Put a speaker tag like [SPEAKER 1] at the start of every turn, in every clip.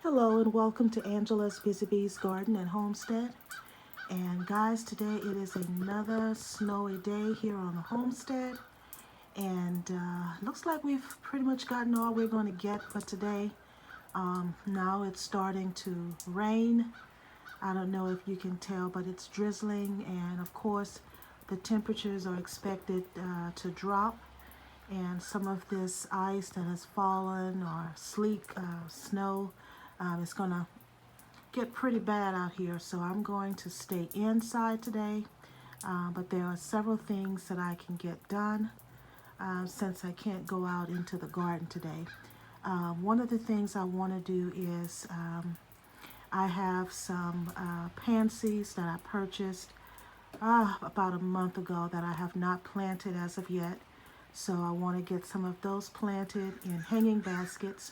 [SPEAKER 1] Hello and welcome to Angela's Busy Bees Garden and Homestead. And guys, today it is another snowy day here on the homestead. And looks like we've pretty much gotten all we're going to get for today. Now it's starting to rain. I don't know if you can tell, but it's drizzling. And of course, the temperatures are expected to drop. And some of this ice that has fallen or sleet, snow, is going to get pretty bad out here, so I'm going to stay inside today. But there are several things that I can get done since I can't go out into the garden today. One of the things I want to do is I have some pansies that I purchased about a month ago that I have not planted as of yet. So I want to get some of those planted in hanging baskets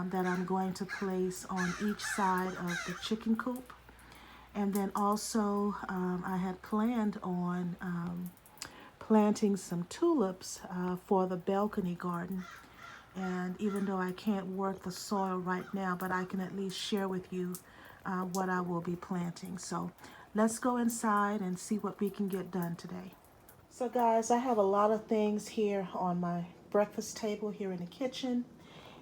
[SPEAKER 1] that I'm going to place on each side of the chicken coop. And then also I had planned on planting some tulips for the balcony garden. And even though I can't work the soil right now, but I can at least share with you what I will be planting. So let's go inside and see what we can get done today. So guys, I have a lot of things here on my breakfast table here in the kitchen.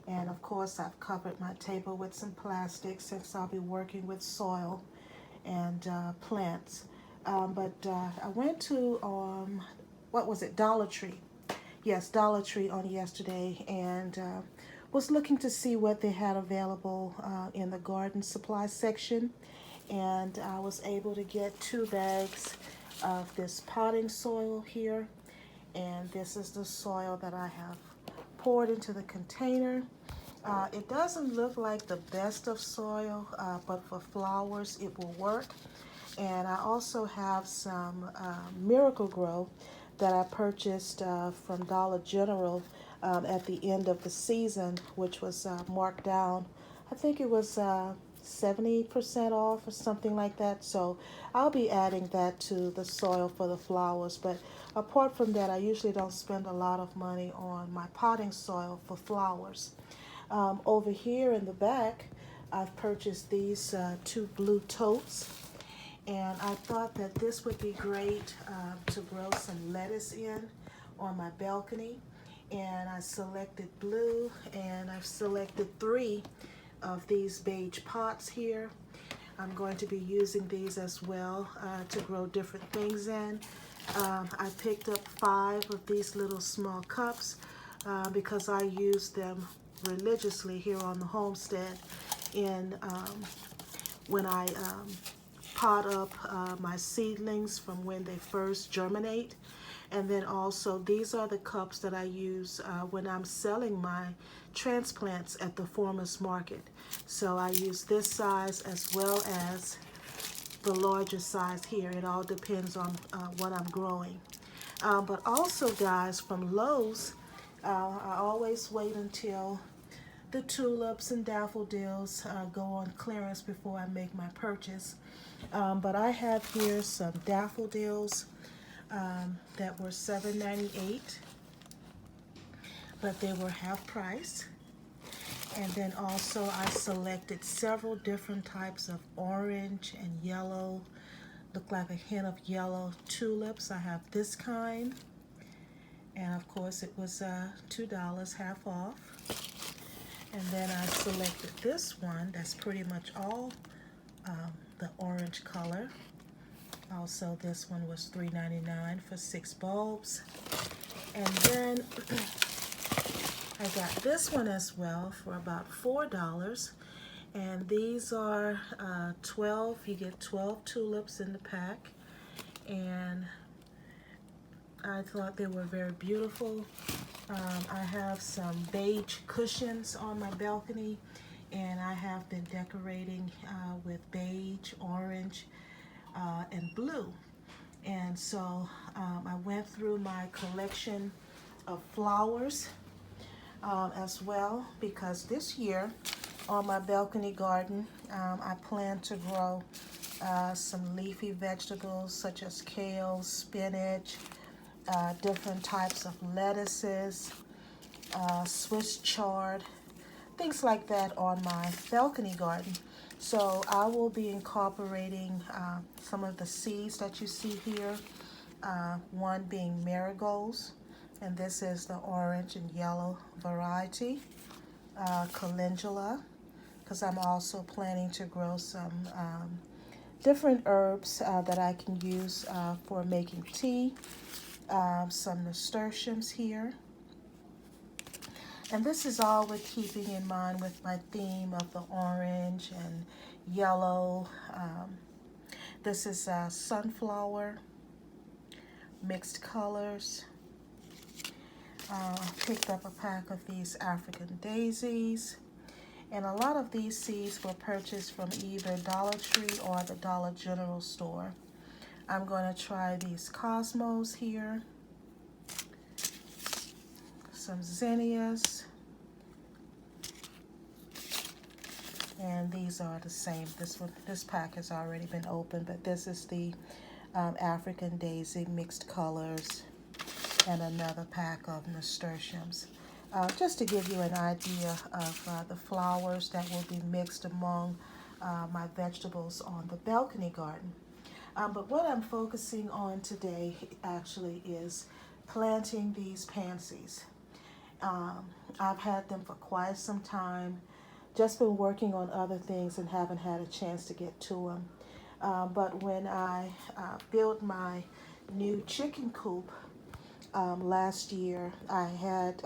[SPEAKER 1] And of course, I've covered my table with some plastic since I'll be working with soil and plants. I went to, what was it, Dollar Tree. Yes, Dollar Tree on yesterday, and was looking to see what they had available in the garden supply section. And I was able to get 2 bags of this potting soil here. And this is the soil that I have poured into the container. It doesn't look like the best of soil, but for flowers it will work. And I also have some Miracle Grow that I purchased from Dollar General at the end of the season, which was marked down. I think it was 70% off or something like that. So I'll be adding that to the soil for the flowers. But apart from that, I usually don't spend a lot of money on my potting soil for flowers. Over here in the back, I've purchased these 2 blue totes. And I thought that this would be great to grow some lettuce in on my balcony. And I selected blue, and I've selected 3 of these beige pots here. I'm going to be using these as well to grow different things in. I picked up 5 of these little small cups because I use them religiously here on the homestead in when I pot up my seedlings from when they first germinate. And then also these are the cups that I use when I'm selling my transplants at the farmer's market. So I use this size as well as the larger size here. It all depends on what I'm growing. But also guys, from Lowe's, I always wait until the tulips and daffodils go on clearance before I make my purchase. But I have here some daffodils that were $7.98, but they were half price. And then also I selected several different types of orange and yellow, look like a hint of yellow tulips. I have this kind, and of course it was $2, half off. And then I selected this one that's pretty much all the orange color. Also, this one was $3.99 for 6 bulbs. And then I got this one as well for about $4. And these are 12, you get 12 tulips in the pack. And I thought they were very beautiful. I have some beige cushions on my balcony, and I have been decorating with beige, orange, and blue. And so I went through my collection of flowers as well, because this year on my balcony garden I plan to grow some leafy vegetables such as kale, spinach, different types of lettuces, Swiss chard, things like that on my balcony garden. So I will be incorporating some of the seeds that you see here, one being marigolds, and this is the orange and yellow variety, calendula, because I'm also planning to grow some different herbs that I can use for making tea, some nasturtiums here. And this is all with keeping in mind with my theme of the orange and yellow. This is sunflower, mixed colors. Picked up a pack of these African daisies. And a lot of these seeds were purchased from either Dollar Tree or the Dollar General store. I'm going to try these cosmos here. Some zinnias. And these are the same. This pack has already been opened, but this is the African daisy mixed colors, and another pack of nasturtiums. Just to give you an idea of the flowers that will be mixed among my vegetables on the balcony garden. But what I'm focusing on today actually is planting these pansies. I've had them for quite some time, just been working on other things and haven't had a chance to get to them. But when I built my new chicken coop last year, I had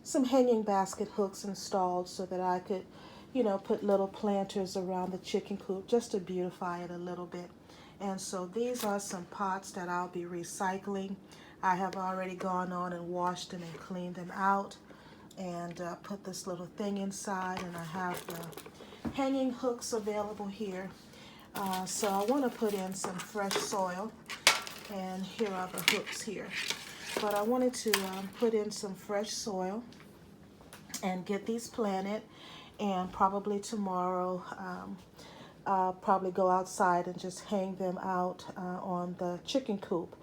[SPEAKER 1] some hanging basket hooks installed so that I could, put little planters around the chicken coop just to beautify it a little bit. And so these are some pots that I'll be recycling. I have already gone on and washed them and cleaned them out, and put this little thing inside, and I have the hanging hooks available here. So I want to put in some fresh soil, and here are the hooks here. But I wanted to put in some fresh soil and get these planted, and probably tomorrow I'll probably go outside and just hang them out on the chicken coop.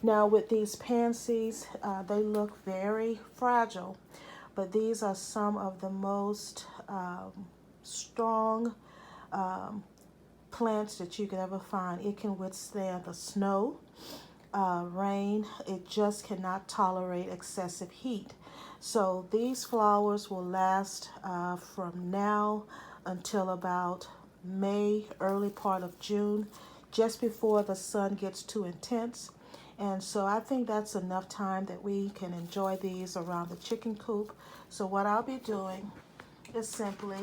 [SPEAKER 1] Now with these pansies, they look very fragile, but these are some of the most strong plants that you could ever find. It can withstand the snow, rain. It just cannot tolerate excessive heat. So these flowers will last from now until about May, early part of June, just before the sun gets too intense. And so I think that's enough time that we can enjoy these around the chicken coop. So what I'll be doing is simply,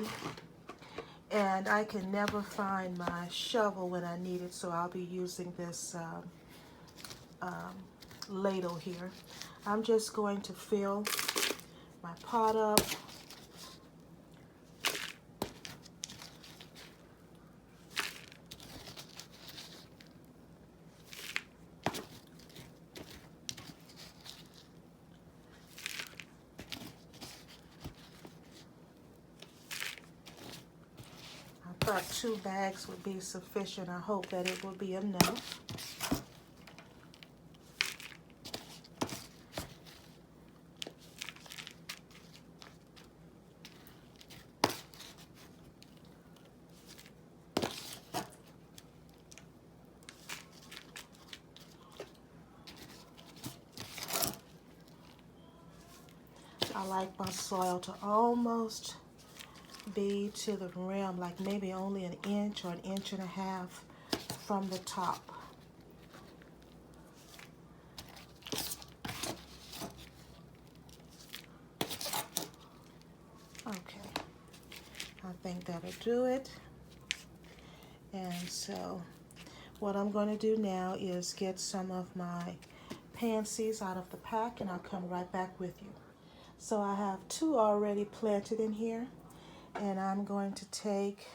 [SPEAKER 1] and I can never find my shovel when I need it, so I'll be using this ladle here. I'm just going to fill my pot up. I thought 2 bags would be sufficient. I hope that it will be enough. I like my soil to almost be to the rim, like maybe only an inch or an inch and a half from the top. Okay, I think that'll do it. And so what I'm going to do now is get some of my pansies out of the pack, and I'll come right back with you. So I have 2 already planted in here, and I'm going to take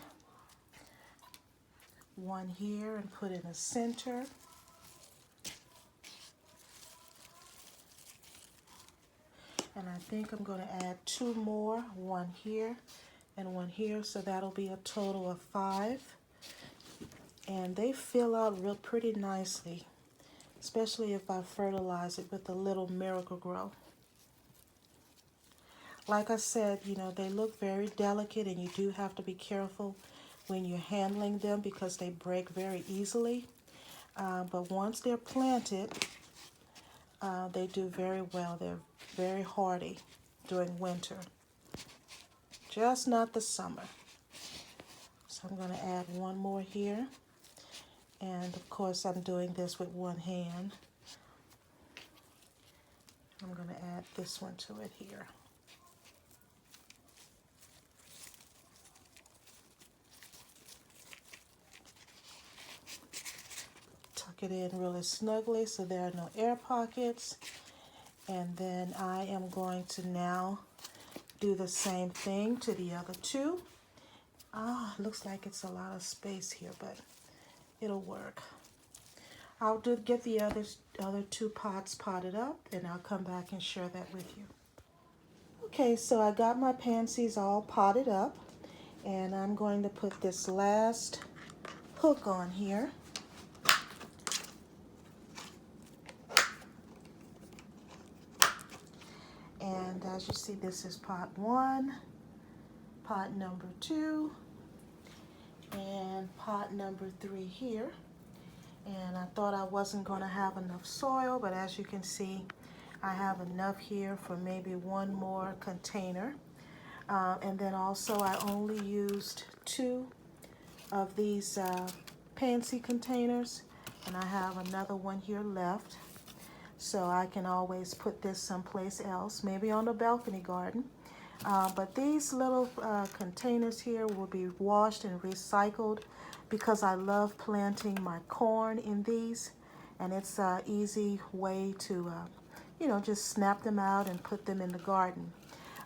[SPEAKER 1] one here and put in the center. And I think I'm going to add 2 more, one here and one here, so that'll be a total of 5. And they fill out real pretty nicely, especially if I fertilize it with a little Miracle Grow. Like I said, you know, they look very delicate and you do have to be careful when you're handling them because they break very easily. But once they're planted, they do very well. They're very hardy during winter, just not the summer. So I'm going to add one more here. And of course, I'm doing this with one hand. I'm going to add this one to it here. Tuck it in really snugly so there are no air pockets. And then I am going to now do the same thing to the other two. Looks like it's a lot of space here, but it'll work. I'll get the other two pots potted up, and I'll come back and share that with you. Okay, so I got my pansies all potted up, and I'm going to put this last hook on here. And as you see, this is pot 1, pot number 2, and pot number 3 here. And I thought I wasn't going to have enough soil, but as you can see, I have enough here for maybe one more container. And then also I only used 2 of these pansy containers, and I have another one here left. So I can always put this someplace else, maybe on the balcony garden. But these little containers here will be washed and recycled because I love planting my corn in these. And it's an easy way to, you know, just snap them out and put them in the garden.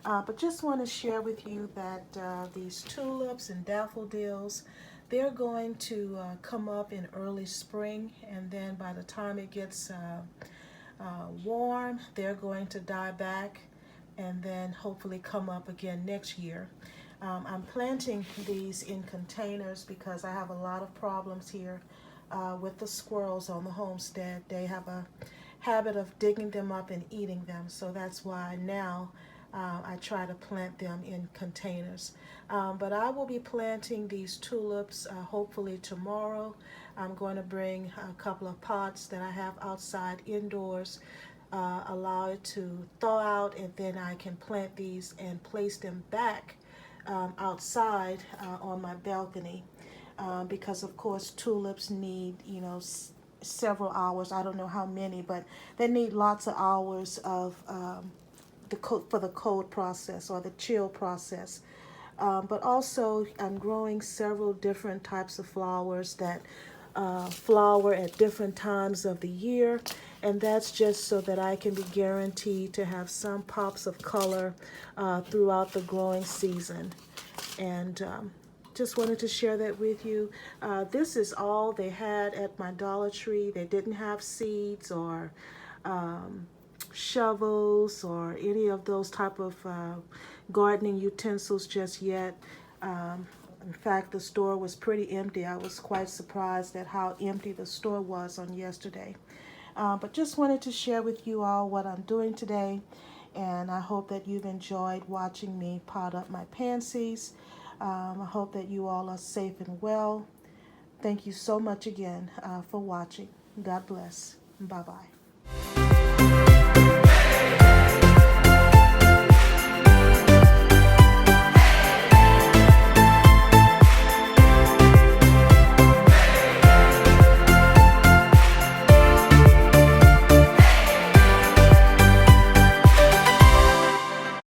[SPEAKER 1] But just want to share with you that these tulips and daffodils, they're going to come up in early spring. And then by the time it gets warm, they're going to die back and then hopefully come up again next year. I'm planting these in containers because I have a lot of problems here with the squirrels on the homestead. They have a habit of digging them up and eating them, so that's why now I try to plant them in containers. But I will be planting these tulips hopefully tomorrow. I'm going to bring a couple of pots that I have outside indoors, allow it to thaw out, and then I can plant these and place them back outside on my balcony. Because of course tulips need, you know, several hours. I don't know how many, but they need lots of hours of for the cold process or the chill process. But also I'm growing several different types of flowers that flower at different times of the year, and that's just so that I can be guaranteed to have some pops of color throughout the growing season. And just wanted to share that with you. This is all they had at my Dollar Tree. They didn't have seeds or shovels or any of those type of gardening utensils just yet. In fact, the store was pretty empty. I was quite surprised at how empty the store was on yesterday. But just wanted to share with you all what I'm doing today, and I hope that you've enjoyed watching me pot up my pansies. I hope that you all are safe and well. Thank you so much again for watching. God bless. Bye-bye.